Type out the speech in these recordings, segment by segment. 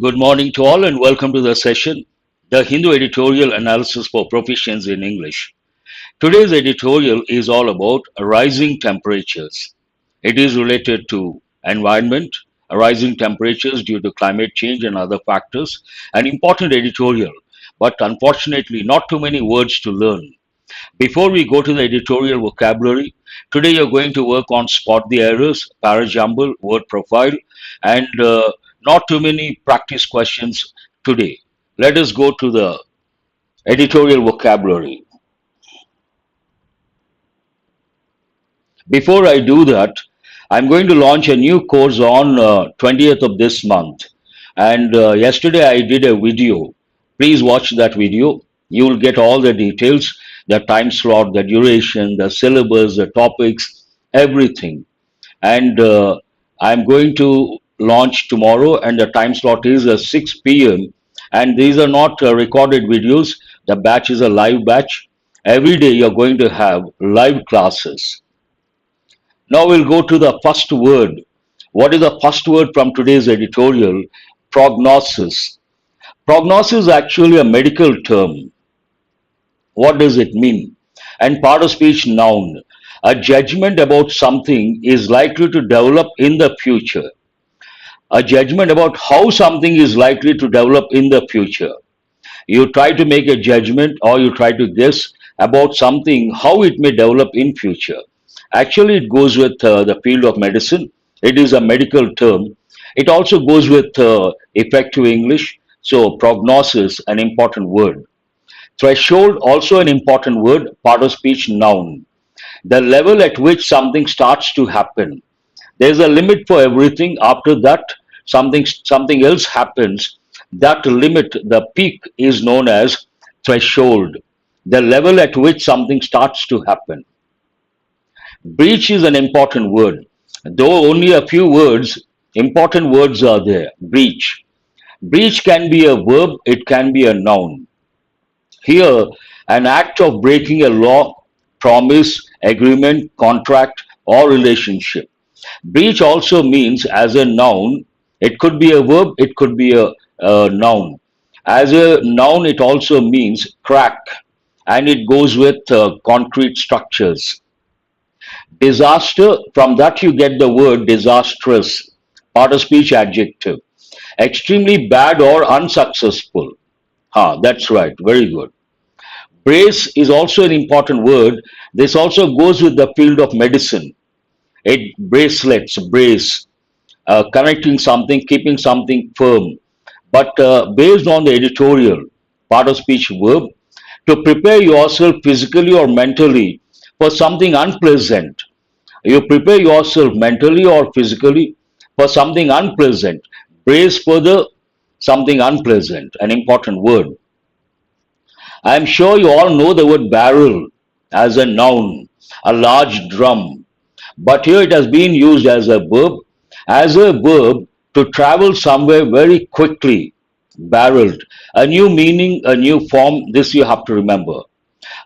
Good morning to all and welcome to the session, the Hindu Editorial Analysis for Proficiency in English. Today's editorial is all about rising temperatures. It is related to environment, rising temperatures due to climate change and other factors, an important editorial, but unfortunately not too many words to learn. Before we go to the editorial vocabulary, today you're going to work on spot the errors, Jumble, word profile, and not too many practice questions today. Let us go to the editorial vocabulary. Before I do that, I'm going to launch a new course on 20th of this month. And yesterday I did a video. Please watch that video. You will get all the details, the time slot, the duration, the syllabus, the topics, everything. And I'm going to launch tomorrow, and the time slot is 6 p.m. And these are not recorded videos. The batch is a live batch. Every day you're going to have live classes. Now we'll go to the first word. What is the first word from today's editorial? Prognosis. Prognosis is actually a medical term. What does it mean? And part of speech noun. A judgment about something is likely to develop in the future. A judgment about how something is likely to develop in the future. You try to make a judgment or you try to guess about something, how it may develop in future. Actually, it goes with the field of medicine. It is a medical term. It also goes with effective English. So, prognosis, an important word. Threshold, also an important word, part of speech noun. The level at which something starts to happen. There's a limit for everything. After that, something else happens. That limit, the peak, is known as threshold. The level at which something starts to happen. Breach is an important word. Though only a few words, important words are there. Breach. Breach can be a verb, it can be a noun. Here, an act of breaking a law, promise, agreement, contract, or relationship. Breach also means as a noun, it could be a verb, it could be a noun. As a noun, it also means crack, and it goes with concrete structures. Disaster, from that you get the word disastrous, part of speech adjective. Extremely bad or unsuccessful. That's right, very good. Brace is also an important word. This also goes with the field of medicine. It bracelets, brace, connecting something, keeping something firm. But based on the editorial, part of speech verb, to prepare yourself physically or mentally for something unpleasant. You prepare yourself mentally or physically for something unpleasant. Brace for the something unpleasant, an important word. I am sure you all know the word barrel as a noun, a large drum. But here it has been used as a verb to travel somewhere very quickly. Barreled. A new meaning, a new form, this you have to remember.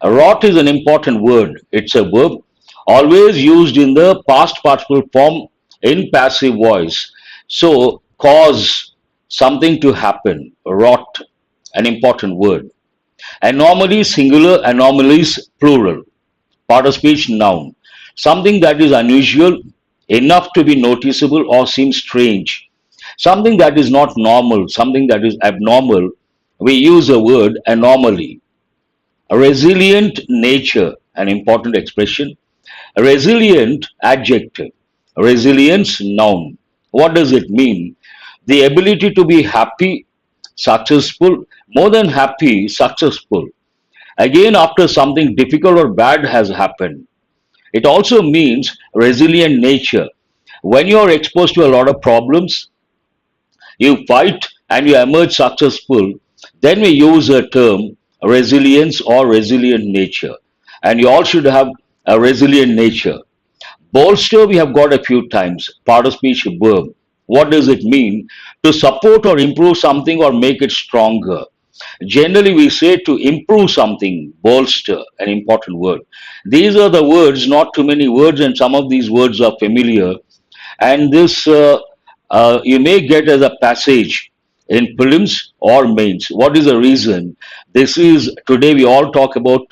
Rot is an important word. It's a verb always used in the past participle form in passive voice. So, cause something to happen. Rot, an important word. Anomaly, singular, anomalies, plural. Part of speech, noun. Something that is unusual, enough to be noticeable or seem strange. Something that is not normal, something that is abnormal. We use the word anomaly. A resilient nature, an important expression. A resilient adjective. Resilience, noun. What does it mean? The ability to be happy, successful, more than happy, successful. Again, after something difficult or bad has happened. It also means resilient nature. When you are exposed to a lot of problems, you fight and you emerge successful, then we use a term resilience or resilient nature. And you all should have a resilient nature. Bolster, we have got a few times, part of speech verb. What does it mean? To support or improve something or make it stronger. Generally, we say to improve something, bolster, an important word. These are the words, not too many words, and some of these words are familiar. And this you may get as a passage in prelims or mains. What is the reason? This is today we all talk about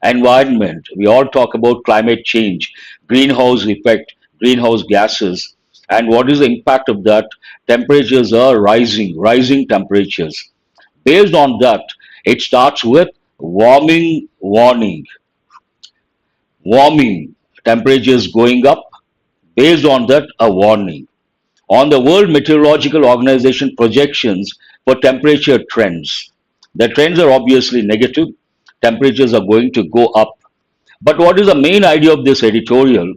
environment, we all talk about climate change, greenhouse effect, greenhouse gases, and what is the impact of that? Temperatures are rising temperatures. Based on that, it starts with warming warning, warming, temperatures going up. Based on that, a warning. On the World Meteorological Organization projections for temperature trends, the trends are obviously negative. Temperatures are going to go up. But what is the main idea of this editorial?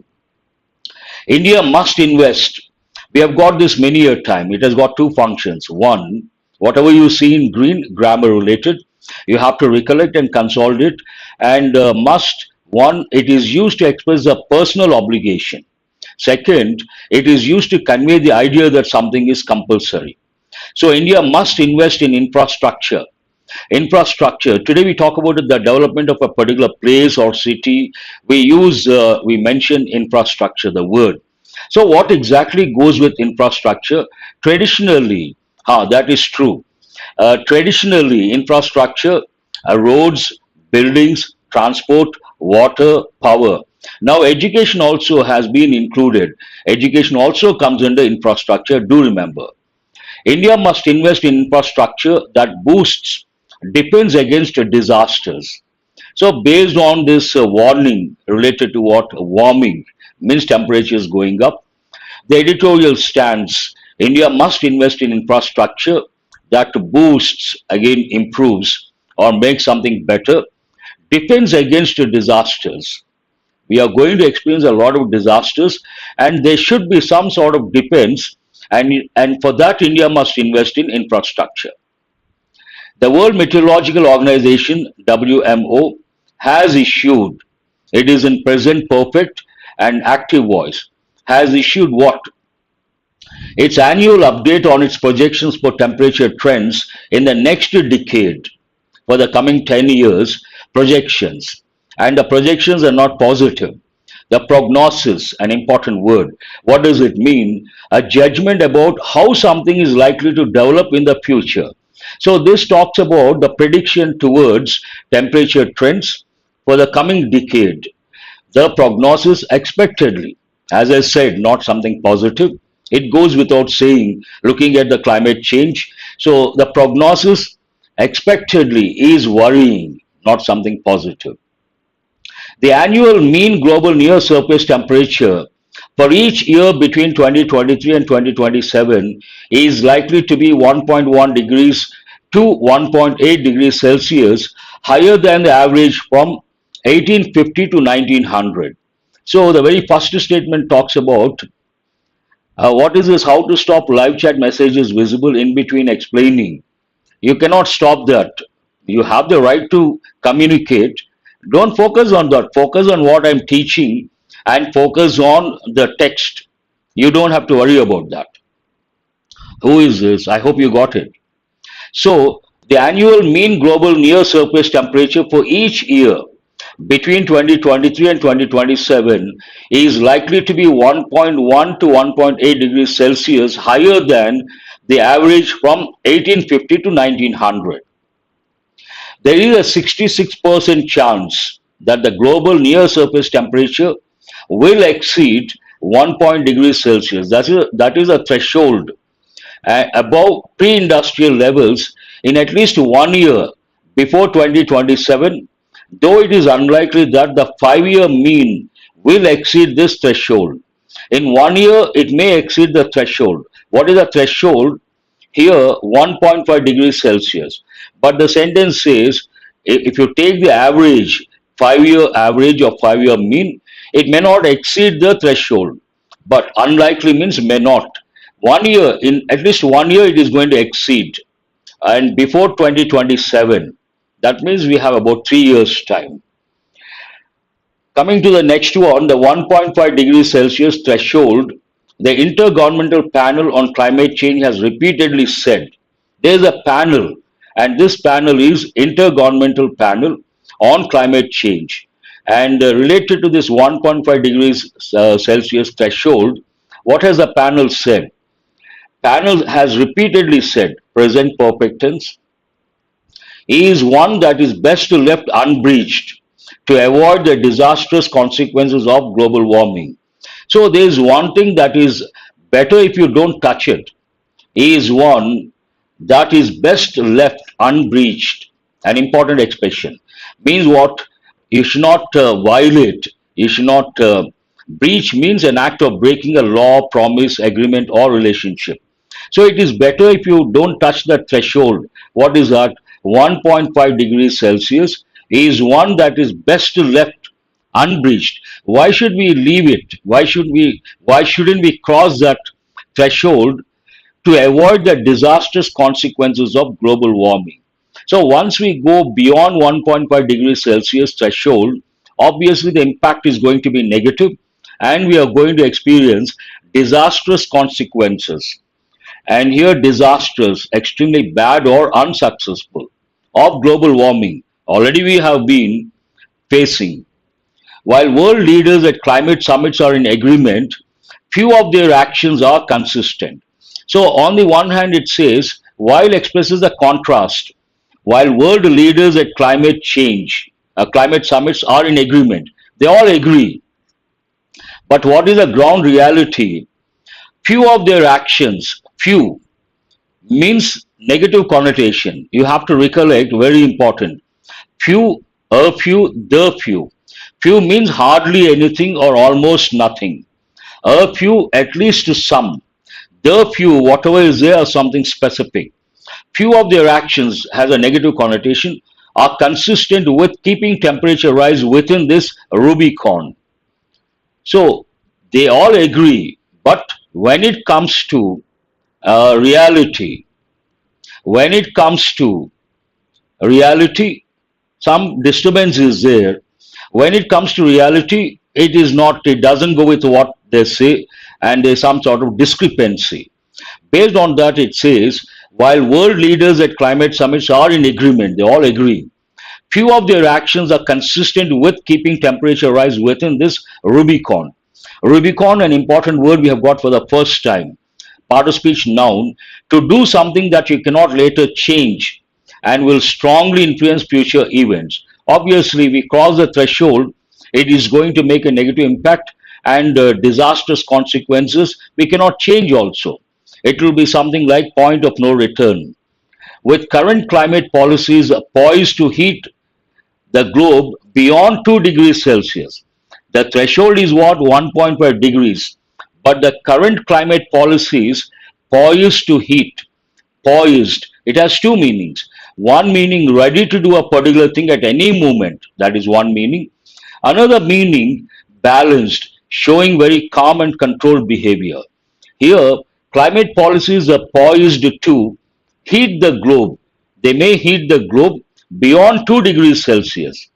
India must invest. We have got this many a time. It has got two functions. One, whatever you see in green, grammar related, you have to recollect and consolidate. And must, one, it is used to express a personal obligation. Second, it is used to convey the idea that something is compulsory. So India must invest in infrastructure. Infrastructure. Today we talk about the development of a particular place or city. We mention infrastructure, the word. So what exactly goes with infrastructure? Traditionally, that is true. Traditionally, infrastructure, roads, buildings, transport, water, power. Now, education also has been included. Education also comes under infrastructure. Do remember. India must invest in infrastructure that boosts defense against disasters. So, based on this warning related to what warming means, temperatures going up, the editorial stands India must invest in infrastructure that boosts, again, improves or makes something better, defense against disasters. We are going to experience a lot of disasters, and there should be some sort of defense, and for that, India must invest in infrastructure. The World Meteorological Organization, WMO, has issued, it is in present perfect and active voice, has issued what? Its annual update on its projections for temperature trends in the next decade for the coming 10 years projections. And the projections are not positive. The prognosis, an important word. What does it mean? A judgment about how something is likely to develop in the future. So this talks about the prediction towards temperature trends for the coming decade. The prognosis expectedly, as I said, not something positive. It goes without saying, looking at the climate change. So the prognosis expectedly is worrying, not something positive. The annual mean global near surface temperature for each year between 2023 and 2027 is likely to be 1.1 degrees to 1.8 degrees Celsius higher than the average from 1850 to 1900. So the very first statement talks about what is this? How to stop live chat messages visible in between explaining. You cannot stop that. You have the right to communicate. Don't focus on that. Focus on what I'm teaching and focus on the text. You don't have to worry about that. Who is this? I hope you got it. So, the annual mean global near surface temperature for each year between 2023 and 2027 is likely to be 1.1 to 1.8 degrees Celsius higher than the average from 1850 to 1900. There is a 66% chance that the global near surface temperature will exceed 1 degrees Celsius. That is a threshold above pre-industrial levels in at least 1 year before 2027, though it is unlikely that the 5-year mean will exceed this threshold. In 1 year, it may exceed the threshold. What is the threshold? Here, 1.5 degrees Celsius. But the sentence says if you take the average, 5-year average or 5-year mean, it may not exceed the threshold. But unlikely means may not. 1 year, in at least 1 year, it is going to exceed. And before 2027, that means we have about 3 years' time. Coming to the next one, the 1.5 degrees Celsius threshold, the Intergovernmental Panel on Climate Change has repeatedly said there is a panel, and this panel is Intergovernmental Panel on Climate Change. And related to this 1.5 degrees Celsius threshold, what has the panel said? Panel has repeatedly said present perfect tense, is one that is best left unbreached to avoid the disastrous consequences of global warming. So there is one thing that is better if you don't touch it, is one that is best left unbreached. An important expression means what? You should not violate, you should not breach means an act of breaking a law, promise, agreement, or relationship. So it is better if you don't touch the threshold. What is that? 1.5 degrees Celsius is one that is best left unbreached. Why should we leave it? Why shouldn't we cross that threshold to avoid the disastrous consequences of global warming? So once we go beyond 1.5 degrees Celsius threshold, obviously the impact is going to be negative and we are going to experience disastrous consequences. And here, disastrous, extremely bad or unsuccessful of global warming. Already we have been facing. While world leaders at climate summits are in agreement, few of their actions are consistent. So, on the one hand, it says, while expresses a contrast, while world leaders at climate change, climate summits are in agreement, they all agree. But what is the ground reality? Few of their actions, few, means negative connotation. You have to recollect, very important. Few, a few, the few. Few means hardly anything or almost nothing. A few, at least some. The few, whatever is there, are something specific. Few of their actions has a negative connotation, are consistent with keeping temperature rise within this Rubicon. So they all agree, but when it comes to reality, when it comes to reality, some disturbance is there. When it comes to reality, it is not, it doesn't go with what they say, and there's some sort of discrepancy. Based on that, it says, while world leaders at climate summits are in agreement, they all agree, few of their actions are consistent with keeping temperature rise within this Rubicon. Rubicon, an important word we have got for the first time. Part of speech noun, to do something that you cannot later change and will strongly influence future events. Obviously, we cross the threshold, it is going to make a negative impact and disastrous consequences we cannot change also. It will be something like point of no return. With current climate policies poised to heat the globe beyond 2 degrees Celsius. The threshold is what? 1.5 degrees. But the current climate policies poised to heat. Poised. It has two meanings. One meaning ready to do a particular thing at any moment. That is one meaning. Another meaning balanced, showing very calm and controlled behavior. Here, climate policies are poised to heat the globe. They may heat the globe beyond 2 degrees Celsius.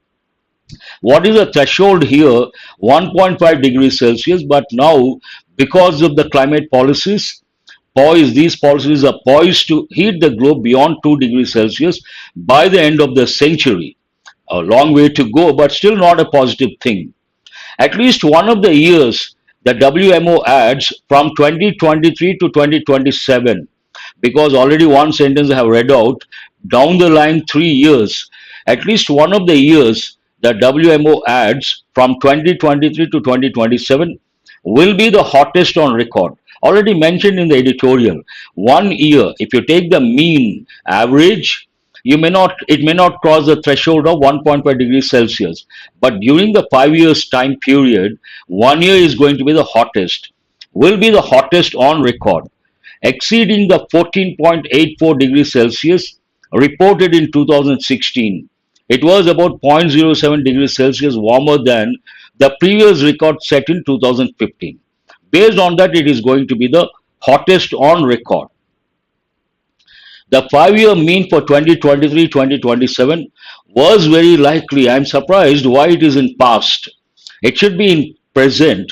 What is the threshold here? 1.5 degrees Celsius. But now, because of the climate policies, these policies are poised to heat the globe beyond 2 degrees Celsius by the end of the century. A long way to go, but still not a positive thing. At least one of the years the WMO adds from 2023 to 2027, because already one sentence I have read out, down the line 3 years, at least one of the years the WMO adds from 2023 to 2027 will be the hottest on record. Already mentioned in the editorial, 1 year, if you take the mean average, it may not cross the threshold of 1.5 degrees Celsius. But during the 5 years time period, 1 year is going to be the hottest, will be the hottest on record, exceeding the 14.84 degrees Celsius reported in 2016. It was about zero point zero 0.07 degrees Celsius warmer than the previous record set in 2015. Based on that, it is going to be the hottest on record. The 5 year mean for 2023-2027 was very likely. I am surprised why it is in past. It should be in present.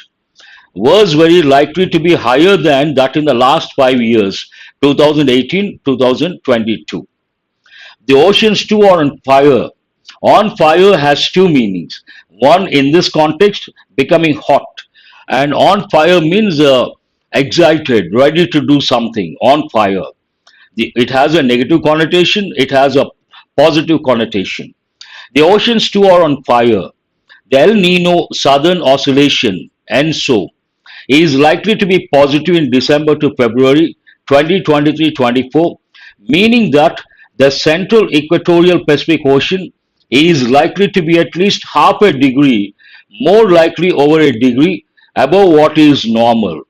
Was very likely to be higher than that in the last 5 years, 2018-2022. The oceans too are on fire. On fire has two meanings. One, in this context, becoming hot. And on fire means excited, ready to do something, on fire. It has a negative connotation, it has a positive connotation. The oceans too are on fire. The El Nino Southern Oscillation, ENSO, is likely to be positive in December to February 2023-24, meaning that the central equatorial Pacific Ocean is likely to be at least half a degree, more likely over a degree, above what is normal.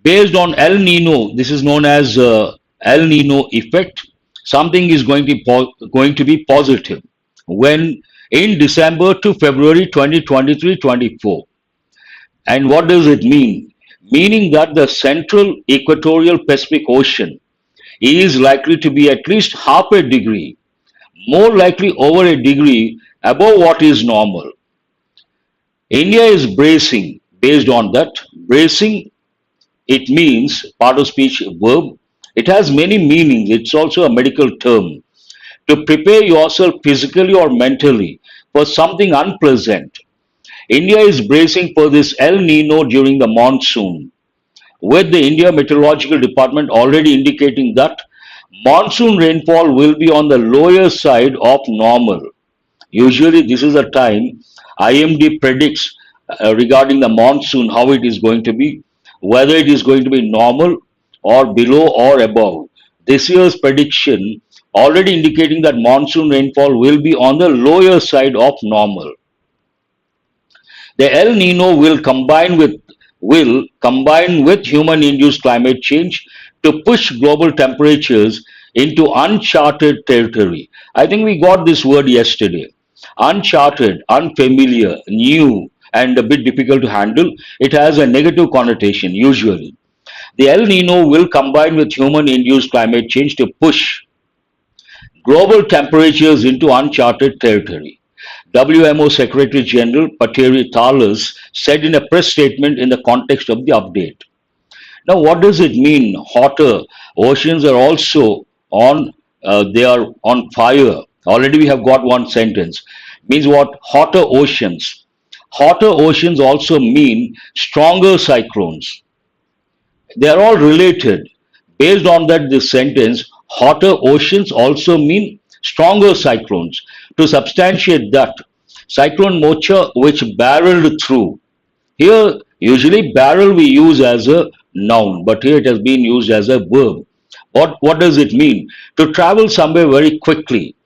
Based on El Nino, this is known as El Nino effect, something is going to be positive when in December to February 2023-24. And what does it mean? Meaning that the central equatorial Pacific Ocean is likely to be at least half a degree, more likely over a degree above what is normal. India is bracing based on that. Bracing, it means part of speech verb. It has many meanings. It's also a medical term. To prepare yourself physically or mentally for something unpleasant. India is bracing for this El Nino during the monsoon, with the India Meteorological Department already indicating that monsoon rainfall will be on the lower side of normal. Usually, this is the time IMD predicts regarding the monsoon how it is going to be, whether it is going to be normal or below or above. This year's prediction already indicating that monsoon rainfall will be on the lower side of normal. The El Nino will combine with human-induced climate change to push global temperatures into uncharted territory. I think we got this word yesterday. Uncharted, unfamiliar, new, and a bit difficult to handle. It has a negative connotation usually. The El Nino will combine with human-induced climate change to push global temperatures into uncharted territory. WMO Secretary General Pateri Thalas said in a press statement in the context of the update. Now, what does it mean? Hotter oceans are also on. They are on fire. Already, we have got one sentence. Means what? Hotter oceans. Hotter oceans also mean stronger cyclones. They are all related. Based on that, this sentence, hotter oceans also mean stronger cyclones. To substantiate that, cyclone Mocha, which barreled through. Here, usually barrel we use as a noun, but here it has been used as a verb. What does it mean? To travel somewhere very quickly.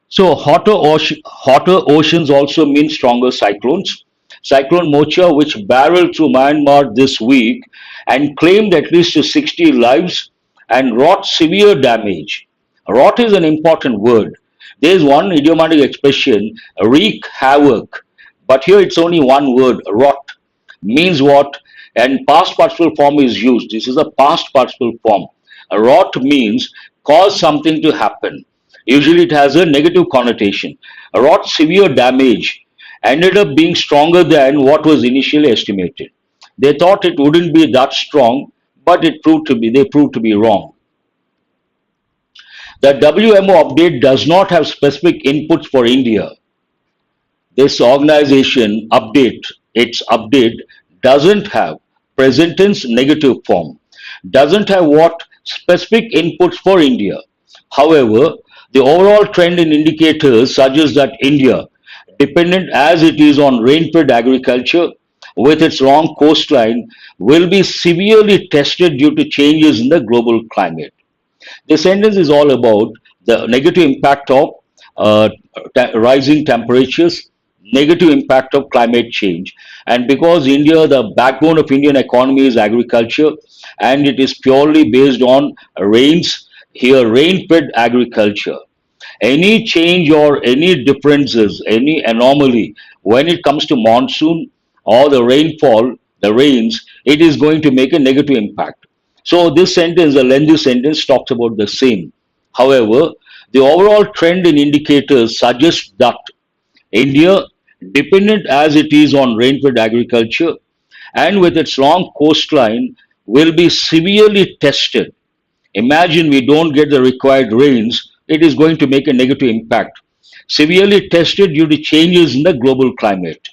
So hotter oceans also mean stronger cyclones. Cyclone Mocha, which barreled through Myanmar this week and claimed at least 60 lives and wrought severe damage. Wrought is an important word. There is one idiomatic expression, wreak havoc, but here it's only one word, wrought. Means what? And past participle form is used. This is a past participle form. Wrought means cause something to happen. Usually it has a negative connotation. Wrought severe damage ended up being stronger than what was initially estimated. They thought it wouldn't be that strong, but they proved to be wrong. The WMO update does not have specific inputs for India. This organization its update doesn't have present tense negative form, doesn't have what specific inputs for India. However, the overall trend in indicators suggests that India, dependent as it is on rain-fed agriculture with its long coastline, will be severely tested due to changes in the global climate. This sentence is all about the negative impact of rising temperatures, negative impact of climate change. And because India, the backbone of Indian economy is agriculture, and it is purely based on rains, here rain-fed agriculture. Any change or any differences, any anomaly when it comes to monsoon or the rainfall, the rains, it is going to make a negative impact. So this sentence, the lengthy sentence, talks about the same. However, the overall trend in indicators suggests that India, dependent as it is on rain-fed agriculture and with its long coastline, will be severely tested. Imagine we don't get the required rains, it is going to make a negative impact. Severely tested due to changes in the global climate.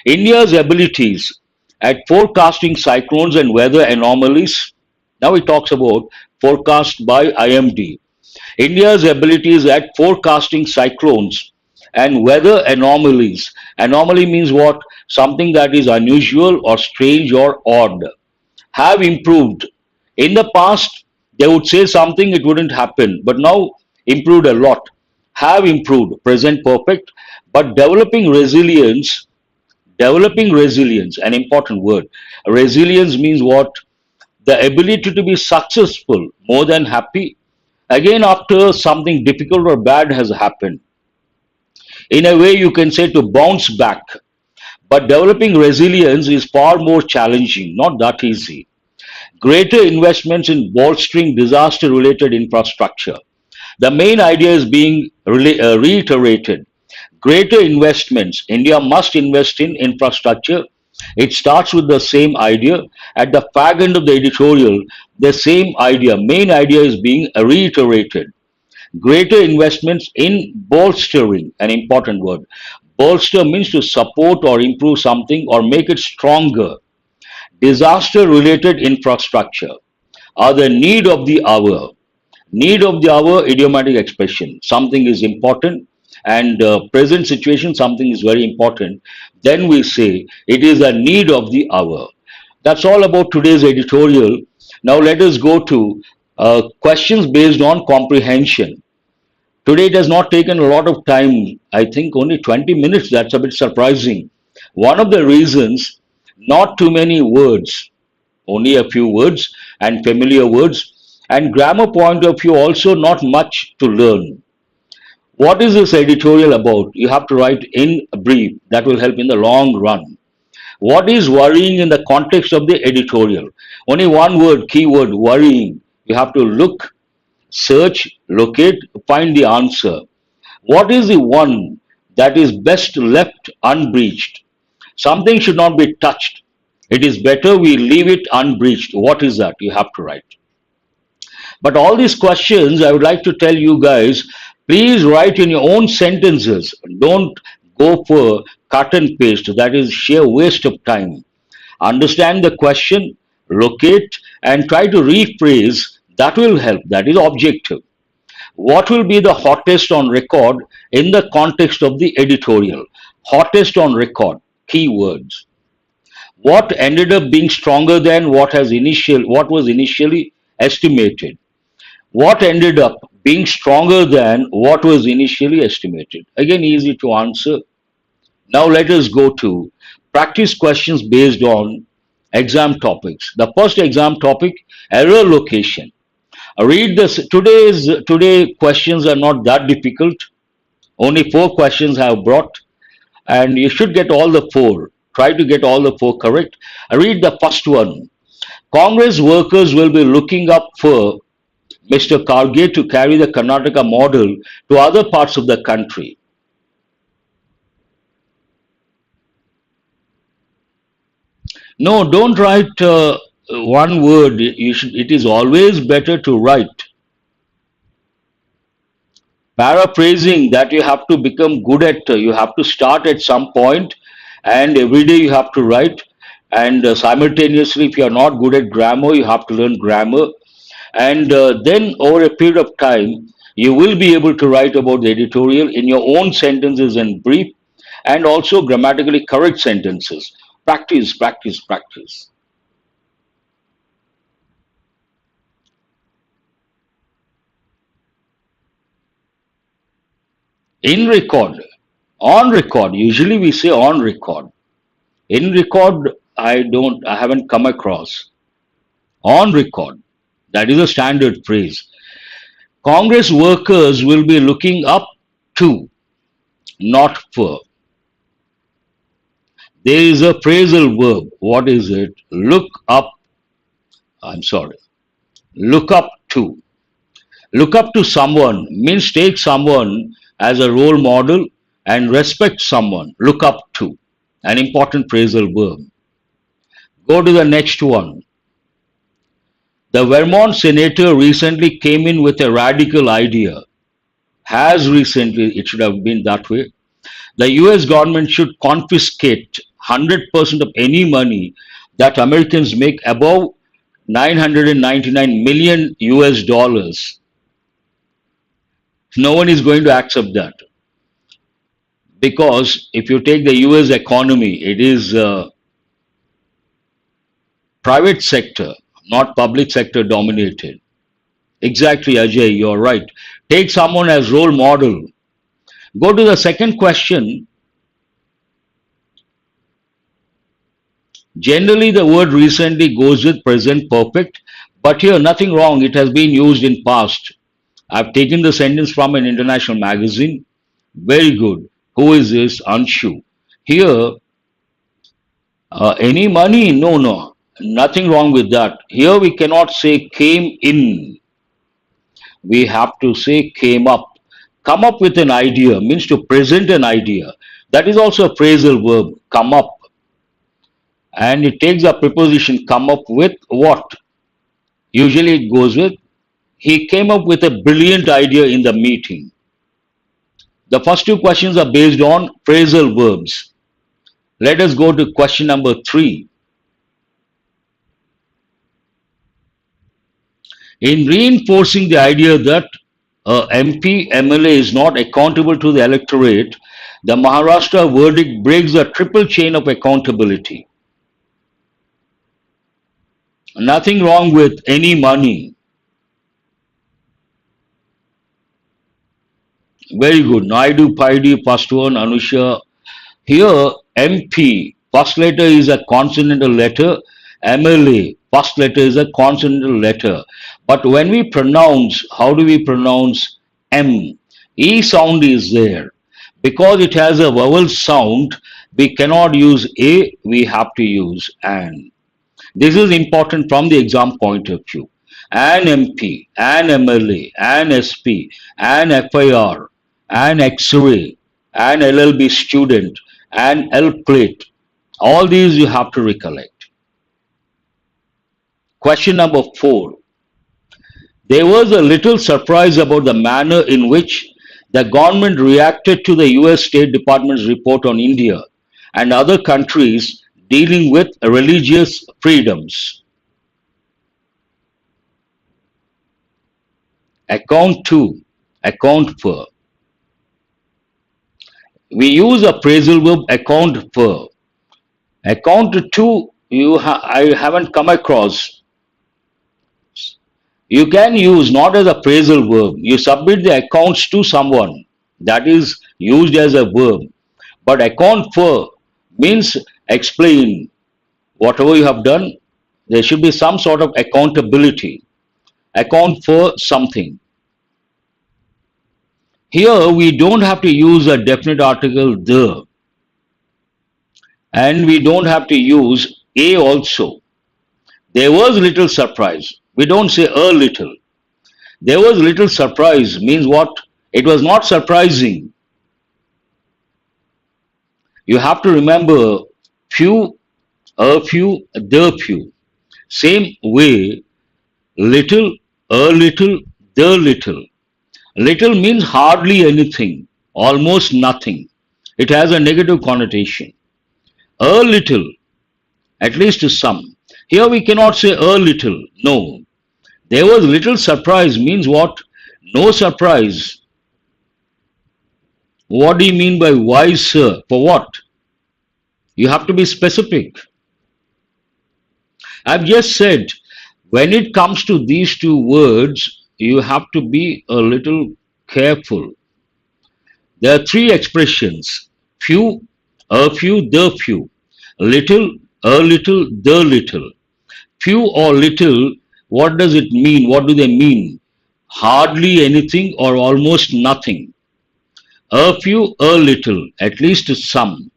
India's abilities at forecasting cyclones and weather anomalies. Now it talks about forecast by IMD. India's abilities at forecasting cyclones and weather anomalies. Anomaly means what? Something that is unusual or strange or odd. Have improved. In the past, they would say something, it wouldn't happen, but now improved a lot. Have improved, present perfect, but developing resilience, an important word. Resilience means what? The ability to be successful more than happy. Again, after something difficult or bad has happened, in a way you can say to bounce back. But developing resilience is far more challenging, not that easy. Greater investments in bolstering disaster related infrastructure. The main idea is being reiterated. Greater investments. India must invest in infrastructure. It starts with the same idea. At the fag end of the editorial, the same idea, main idea is being reiterated. Greater investments in bolstering, an important word. Bolster means to support or improve something or make it stronger. Disaster related infrastructure are the need of the hour. Need of the hour, idiomatic expression. Something is important and present situation, something is very important. Then we say it is a need of the hour. That's all about today's editorial. Now let us go to questions based on comprehension. Today it has not taken a lot of time. I think only 20 minutes. That's a bit surprising. One of the reasons, not too many words, only a few words and familiar words, and grammar point of view also not much to learn. What is this editorial about? You have to write in brief. That will help in the long run. What is worrying in the context of the editorial? Only one word, keyword, worrying. You have to look, search, locate, find the answer. What is the one that is best left unbreached? Something should not be touched. It is better we leave it unbreached. What is that? You have to write. But all these questions, I would like to tell you guys, please write in your own sentences. Don't go for cut and paste. That is sheer waste of time. Understand the question, locate, and try to rephrase. That will help. That is objective. What will be the hottest on record in the context of the editorial? Hottest on record, keywords. What ended up being stronger than what was initially estimated? What ended up being stronger than what was initially estimated? Again, easy to answer. Now let us go to practice questions based on exam topics. The first exam topic, error location. Read this. Today questions are not that difficult. Only 4 questions I have brought, and you should get all the 4. Try to get all the 4 correct. Read the first one. Congress workers will be looking up for Mr. Karge to carry the Karnataka model to other parts of the country. No, don't write one word. It is always better to write. Paraphrasing, that you have to become good at. You have to start at some point, and every day you have to write. And simultaneously, if you are not good at grammar, you have to learn grammar. And then over a period of time, you will be able to write about the editorial in your own sentences and brief, and also grammatically correct sentences. Practice, practice, practice. In record, on record, usually we say on record. In record, I haven't come across. On record, that is a standard phrase. Congress workers will be looking up to, not for. There is a phrasal verb. What is it? Look up. I'm sorry. Look up to. Look up to someone means take someone as a role model and respect someone. Look up to. An important phrasal verb. Go to the next one. The Vermont senator recently came in with a radical idea. Has recently, it should have been that way. The US government should confiscate 100% of any money that Americans make above 999 million US dollars. No one is going to accept that because if you take the US economy, it is private sector, not public sector dominated. Exactly, Ajay, you're right. Take someone as role model. Go to the second question. Generally, the word recently goes with present perfect, but here nothing wrong. It has been used in past. I've taken the sentence from an international magazine. Very good. Who is this? Anshu. Here, any money? No, no. Nothing wrong with that. Here we cannot say came in. We have to say came up. Come up with an idea means to present an idea. That is also a phrasal verb, come up. And it takes a preposition come up with what? Usually it goes with he came up with a brilliant idea in the meeting. The first two questions are based on phrasal verbs. Let us go to question number 3. In reinforcing the idea that MP, MLA is not accountable to the electorate, the Maharashtra verdict breaks the triple chain of accountability. Nothing wrong with any money. Very good. Naidu, Paidi, first one, Anusha. Here, MP, first letter is a consonantal letter. MLA, first letter is a consonantal letter. But when we pronounce, how do we pronounce M? E sound is there. Because it has a vowel sound, we cannot use A, we have to use an. This is important from the exam point of view. An MP, an MLA, an SP, an FIR, an X-ray, an LLB student, an L plate. All these you have to recollect. Question number 4. There was a little surprise about the manner in which the government reacted to the US State Department's report on India and other countries dealing with religious freedoms. Account to, account for. We use a phrasal verb account for. Account to, I haven't come across. You can use not as a phrasal verb. You submit the accounts to someone. That is used as a verb. But account for means explain whatever you have done. There should be some sort of accountability. Account for something. Here we don't have to use a definite article the. And we don't have to use a also. There was little surprise. We don't say a little. There was little surprise means what? It was not surprising. You have to remember few, a few, the few. Same way, little, a little, the little. Little means hardly anything, almost nothing. It has a negative connotation. A little, at least to some. Here we cannot say a little, no. There was little surprise means what? No surprise. What do you mean by why, sir? For what? You have to be specific. I've just said, when it comes to these two words, you have to be a little careful. There are three expressions. Few, a few, the few. Little, a little, the little. Few or little, what does it mean? What do they mean? Hardly anything or almost nothing. A few, a little, at least some.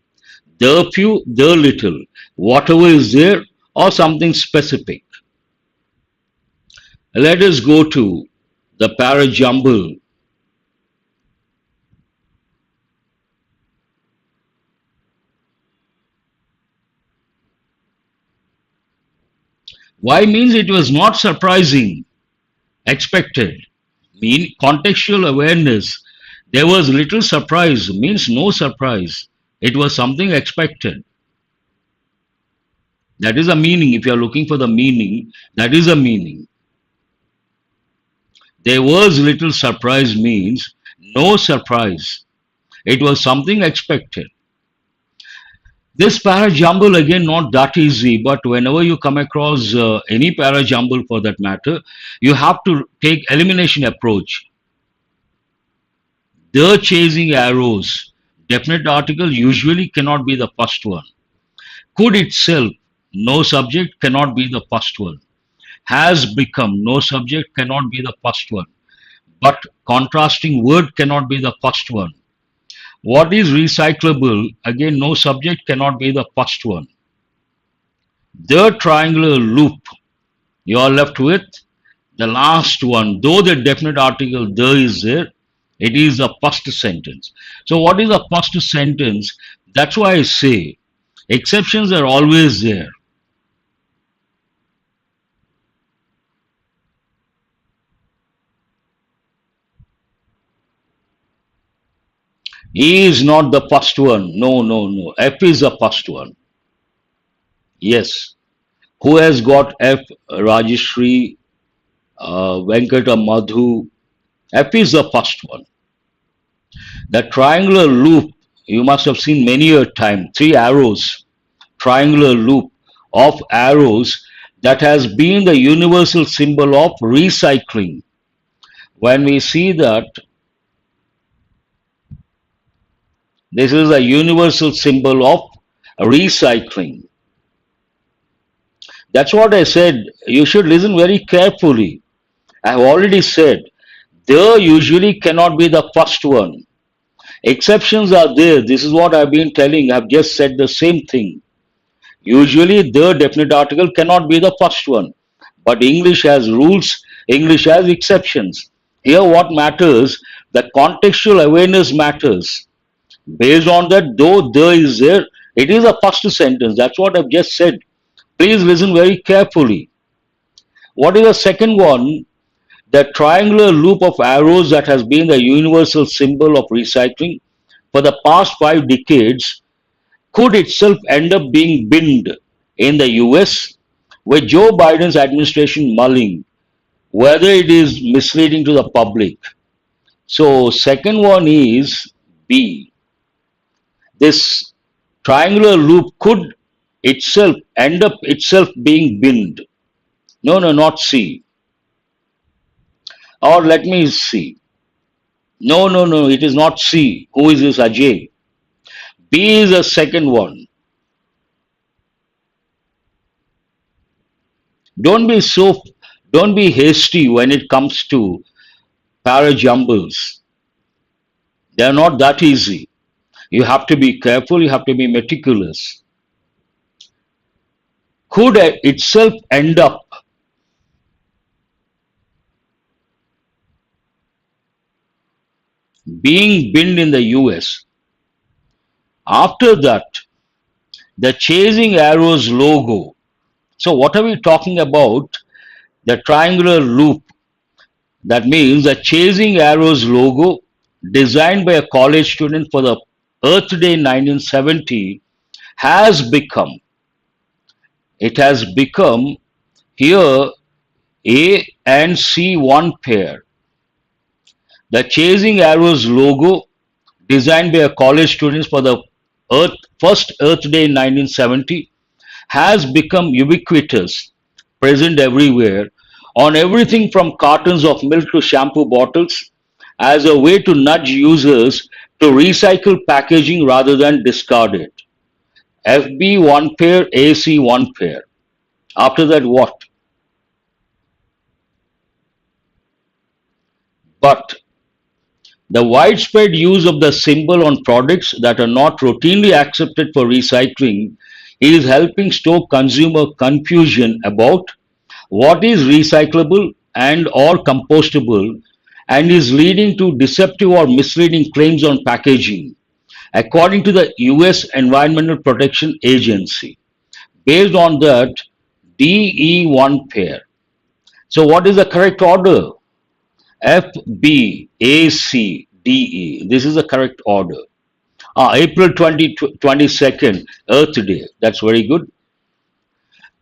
The few, the little, whatever is there or something specific. Let us go to the para jumble. Why means it was not surprising, expected. Mean contextual awareness. There was little surprise means no surprise. It was something expected. That is a meaning. If you are looking for the meaning, that is a meaning. There was little surprise means no surprise. It was something expected. This para jumble again not that easy, but whenever you come across any para jumble for that matter, you have to take elimination approach. The chasing arrows, definite article usually cannot be the first one. Could itself, no subject cannot be the first one. Has become, no subject cannot be the first one. But contrasting word cannot be the first one. What is recyclable? Again, no subject cannot be the first one. The triangular loop, you are left with the last one. Though the definite article the is there, it is the first sentence. So, what is the first sentence? That's why I say exceptions are always there. E is not the first one. No, no, no. F is the first one. Yes. Who has got F? Rajeshri, Venkata Madhu. F is the first one. The triangular loop, you must have seen many a time. Three arrows, triangular loop of arrows that has been the universal symbol of recycling. When we see that, this is a universal symbol of recycling. That's what I said. You should listen very carefully. I have already said, the usually cannot be the first one. Exceptions are there. This is what I've been telling. I've just said the same thing. Usually, the definite article cannot be the first one. But English has rules, English has exceptions. Here, what matters, the contextual awareness matters. Based on that, though the is there, it is a first sentence. That's what I've just said. Please listen very carefully. What is the second one? The triangular loop of arrows that has been the universal symbol of recycling for the past 5 decades could itself end up being binned in the US with Joe Biden's administration mulling whether it is misleading to the public. So, second one is B. This triangular loop could itself end up itself being binned. No, no, not C. Or let me see. No, no, no, it is not C. Who is this Ajay? B is the second one. Don't be so, don't be hasty when it comes to parajumbles. They are not that easy. You have to be careful, you have to be meticulous. Could itself end up being binned in the US. After that, the Chasing Arrows logo. So, what are we talking about? The triangular loop. That means the Chasing Arrows logo, designed by a college student for the Earth Day 1970, has become, it has become here A and C one pair. The Chasing Arrows logo, designed by a college students for the first Earth Day in 1970, has become ubiquitous, present everywhere, on everything from cartons of milk to shampoo bottles, as a way to nudge users to recycle packaging rather than discard it. FB one pair, AC one pair. After that, what? But the widespread use of the symbol on products that are not routinely accepted for recycling is helping stoke consumer confusion about what is recyclable and or compostable and is leading to deceptive or misleading claims on packaging, according to the US Environmental Protection Agency. Based on that, DE1 pair. So, what is the correct order? FBACDE. This is the correct order. April 22nd, Earth Day. That's very good.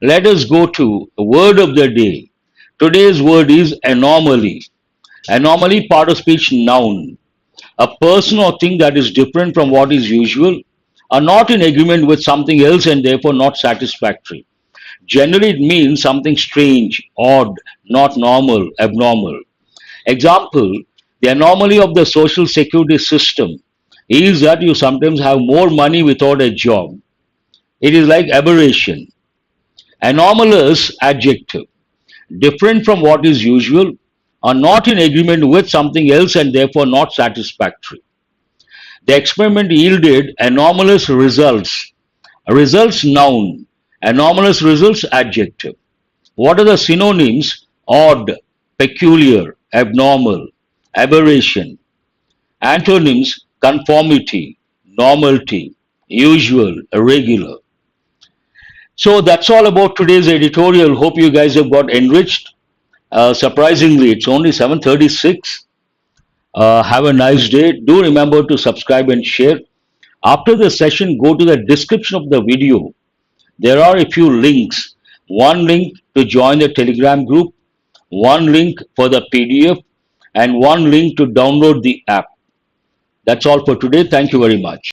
Let us go to the word of the day. Today's word is anomaly. Anomaly, part of speech, noun. A person or thing that is different from what is usual, are not in agreement with something else and therefore not satisfactory. Generally, it means something strange, odd, not normal, abnormal. Example, the anomaly of the social security system is that you sometimes have more money without a job. It is like aberration. Anomalous adjective, different from what is usual, are not in agreement with something else and therefore not satisfactory. The experiment yielded anomalous results. Results noun, anomalous results adjective. What are the synonyms? Odd, peculiar, abnormal, aberration. Antonyms: conformity, normality, usual, regular. So that's all about today's editorial. Hope you guys have got enriched. Surprisingly, it's only 7:36. Have a nice day. Do remember to subscribe and share. After the session, go to the description of the video. There are a few links. One link to join the Telegram group, one link for the PDF, and one link to download the app. That's all for today. Thank you very much.